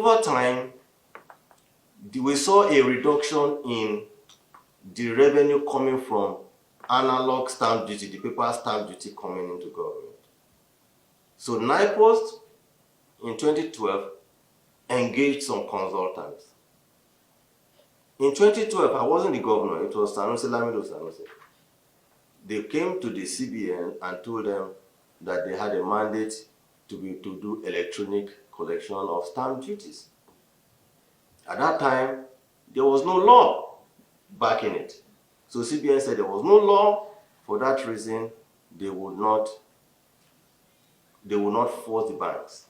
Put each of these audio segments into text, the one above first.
over time, we saw a reduction in the revenue coming from analog stamp duty, the paper stamp duty coming into government. So NIPOST in 2012 engaged some consultants. In 2012, I wasn't the governor, it was Sanusi Lamido Sanusi. They came to the CBN and told them that they had a mandate to do electronic collection of stamp duties. At that time, there was no law backing it. So CBN said there was no law. For that reason, they would not force the banks.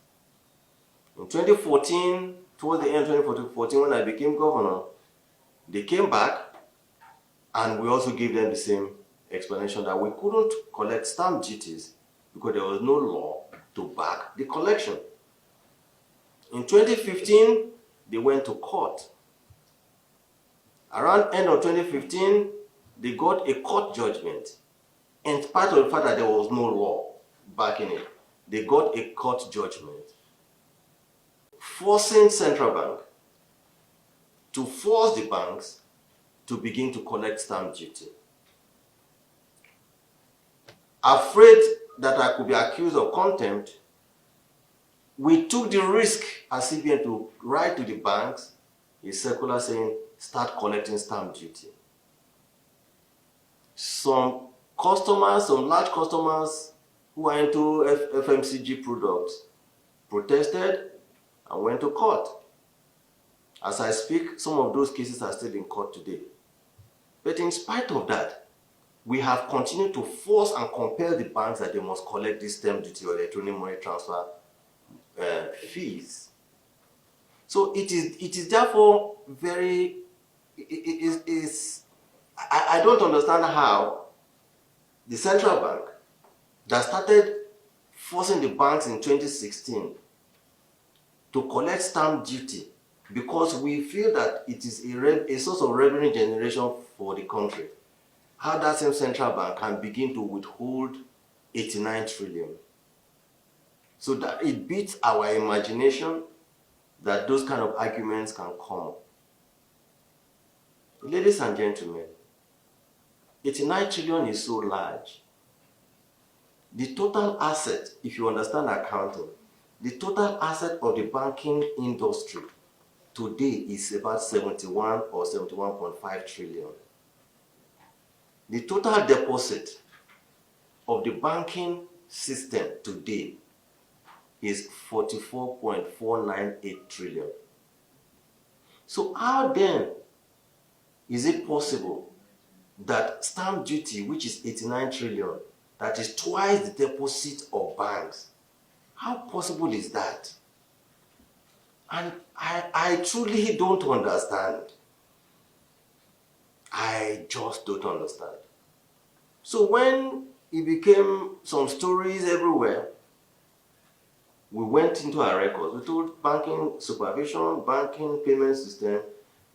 In 2014, towards the end of 2014, when I became governor, they came back and we also gave them the same explanation that we couldn't collect stamp duties because there was no law to back the collection. In 2015, they went to court. Around end of 2015, they got a court judgment. In spite of the fact that there was no law backing it, they got a court judgment forcing central bank to force the banks to begin to collect stamp duty. Afraid that I could be accused of contempt, we took the risk as CBN to write to the banks a circular saying, start collecting stamp duty. Some customers, some large customers who are into FMCG products protested and went to court. As I speak, some of those cases are still in court today. But in spite of that, we have continued to force and compel the banks that they must collect this stamp duty or electronic money transfer fees. So it is therefore very, I don't understand how the central bank that started forcing the banks in 2016 to collect stamp duty because we feel that it is a source of revenue generation for the country, how that same central bank can begin to withhold 89 trillion. So that it beats our imagination that those kind of arguments can come. Ladies and gentlemen, 89 trillion is so large. The total asset, if you understand accounting, the total asset of the banking industry today is about 71 or 71.5 trillion. The total deposit of the banking system today is 44.498 trillion. So how then is it possible that stamp duty, which is 89 trillion, that is twice the deposit of banks, how possible is that? And I truly don't understand. I just don't understand. So when it became some stories everywhere, we went into our records. We told banking supervision, banking payment system,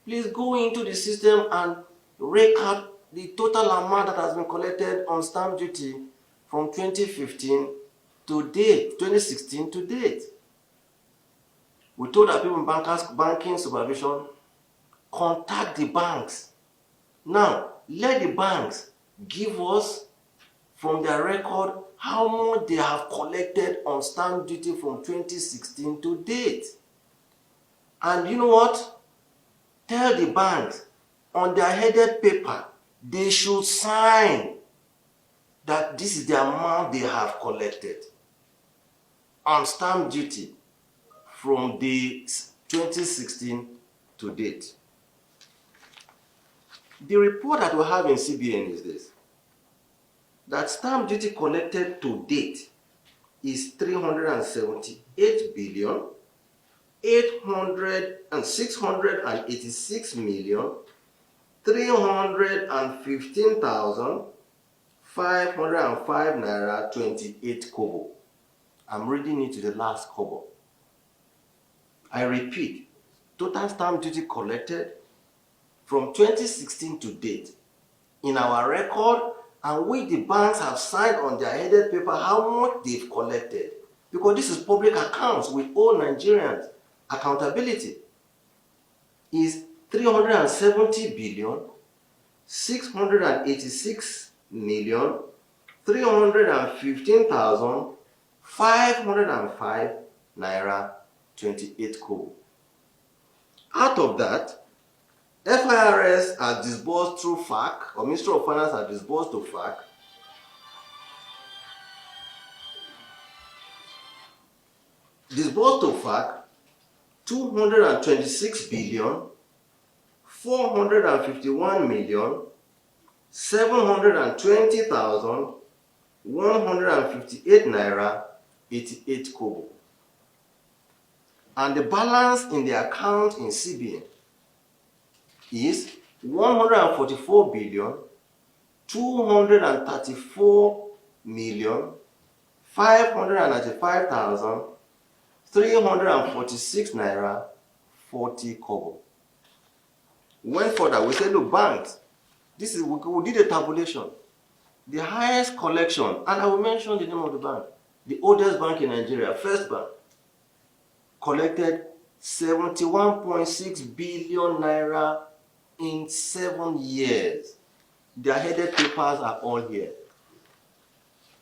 please go into the system and rake out the total amount that has been collected on stamp duty from 2015 to date, 2016 to date. We told our people in banking supervision, contact the banks. Now, let the banks give us from their record how much they have collected on stamp duty from 2016 to date. And you know what? Tell the banks on their headed paper, they should sign that this is the amount they have collected on stamp duty from the 2016 to date. The report that we have in CBN is this, that stamp duty collected to date is 378 billion 686 million 315,505 naira 28 kobo. I'm reading it to the last kobo. I repeat, total stamp duty collected from 2016 to date in our record, and we the banks have signed on their headed paper how much they've collected, because this is public accounts. We owe Nigerians accountability is 370 billion 686,315,505 naira 28 kobo. Out of that, FIRS has disbursed through FAC, or Ministry of Finance has disbursed to FAC disbursed to FAC 226 billion 451 million 720,158 naira 88 kobo. And the balance in the account in CBN is 144 billion 234 million 595,346 naira 40 kobo. Went further, we said, look, banks, this is, we did a tabulation. The highest collection, and I will mention the name of the bank, the oldest bank in Nigeria, First Bank, collected 71.6 billion naira in 7 years. Their headed papers are all here,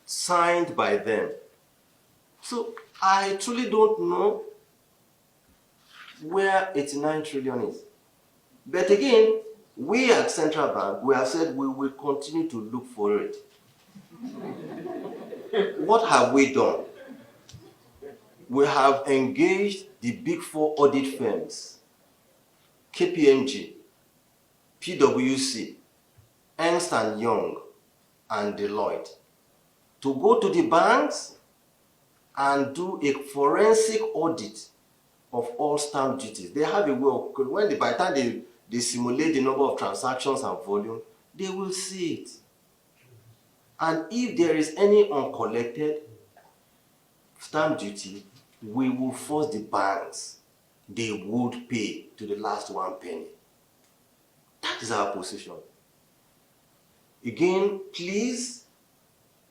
signed by them. So I truly don't know where 89 trillion is. But again, we at Central Bank, we have said we will continue to look for it. What have we done? We have engaged the big 4 audit firms, KPMG, PwC, Ernst & Young, and Deloitte, to go to the banks and do a forensic audit of all stamp duties. They have a way of, by the time they simulate the number of transactions and volume, they will see it. And if there is any uncollected stamp duty, we will force the banks. They would pay to the last 1 penny. That is our position. Again, please,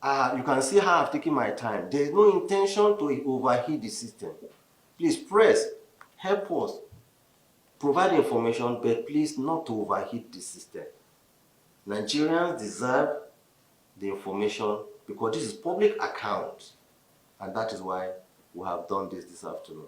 you can see how I've taken my time. There is no intention to overheat the system. Please press, help us, provide information, but please not to overheat the system. Nigerians deserve the information because this is public account, and that is why we have done this afternoon.